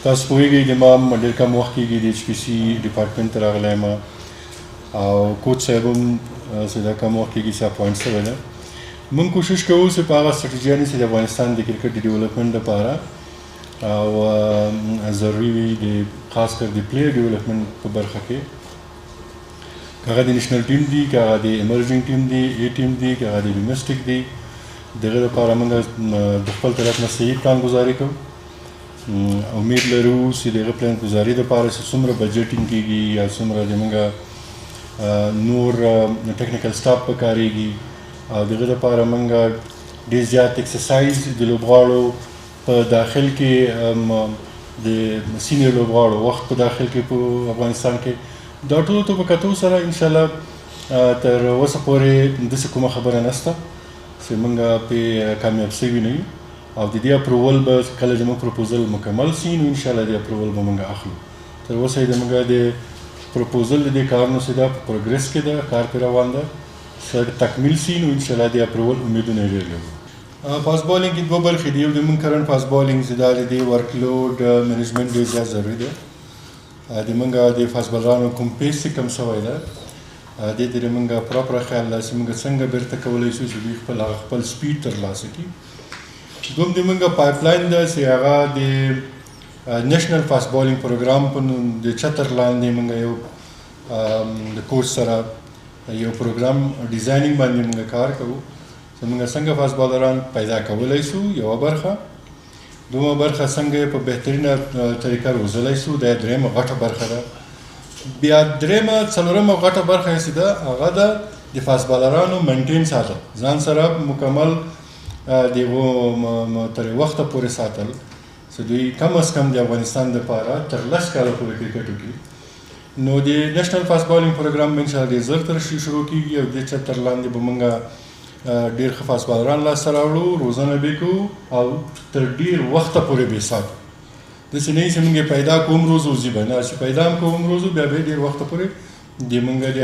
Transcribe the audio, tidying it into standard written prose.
تاسو پوهیږئ د ما ډېر کم وخت کېږي د HPC ډپارټمنټ ته راغلی یم او کوچ صاحب هم چې دا کم وخت کېږي چې اپوینټ شوی دی. موږ کوشش کوو چې په هغه سټرټیجیانې چې د افغانستان د کرکټ د ډیولپمنټ لپاره او ضروري وي د خاص کر د پلیر ډیولپمنټ په برخه کې، که هغه د نیشنل ټیم دي، که هغه د ایمرجنګ ټیم دي، A ټیم دي، که هغه د ډومesټک دي، دغه لپاره موږ د خپل طرف نه صحیح پلان گزاري کوو. امید لرو چې دغه پلان گزاري دپاره چې څومره بجټینګ کېږي یا څومره زموږ نور ټیکنیکل سټاف پکارېږي او دغه دپاره موږ ډېر زیات ایکسرسایز د لوبغاړو په داخل کې د سینیر لوبغاړو وخت په داخل کې په افغانستان کې دا ټولو ته په کتو سره انشاءالله تر اوسه پورې داسې کومه خبره نشته چې موږ پې کامیاب شوي نه یو او د دې اپروول به کله زموږ پروپوزل مکمل شي نو انشاءالله د اپروول به موږ اخلو. تر اوسه یې زموږ د پروپوزل د دې کارونو چې دا په پروګرس کې ده، کار پرې روان ده، تکمیل شي نو انشاءالله د اپروول امیدونه یې ډېر لرو. فاسټ بالینګ کې دوه برخې دي. یو د موږ کرنټ فاسټ بالینګ چې دا د دې ورک لوډ منیجمنټ ډېر زیات ضروري دی. د موږ د فاسټ بالرانو کوم پیس چې کم شوی ده دې ته د موږ پراپر خیال ده چې موږ څنګه بیرته کولی شو چې دوی خپل سپیډ ترلاسه کړي. دوم د موږ پایپ لاین ده چې هغه د نیشنل فاسټ بالینګ پروګرام په نوم د چتر لاندې موږ یو د کوچ سره یو پروګرام ډیزاینینګ باندې موږ کار کوو چې موږ څنګه فاسټ بالران پیدا کولی شو. یوه برخه. دومه برخه څنګه په بهترینه طریقه روزلی شو، دا درېیمه غټه برخه ده. بیا درېیمه څلورمه غټه برخه یې چې ده هغه ده د فاسټ بالرانو منټین ساتل، ځان سره مکمل دغه تر وخته پورې ساتل چې دوی کم از کم د افغانستان دپاره تر 10 کاله پورې کرکټ وکړي. نو د نیشنل فاسټ بالینګ پروګرام به انشاءالله ډېر زر تر شروع کېږي او دې چتر لاندې به موږ ډېر ښه فاسټ بالران لاسته راوړو، روزنه به یې کوو او تر ډېر وخته پورې به یې ساتو. داسې نه وي چې موږ یې پیدا کوو روز وځي به نه، چې پیدا هم کوو روز بیا به یې ډېر وخته پورې د موږ د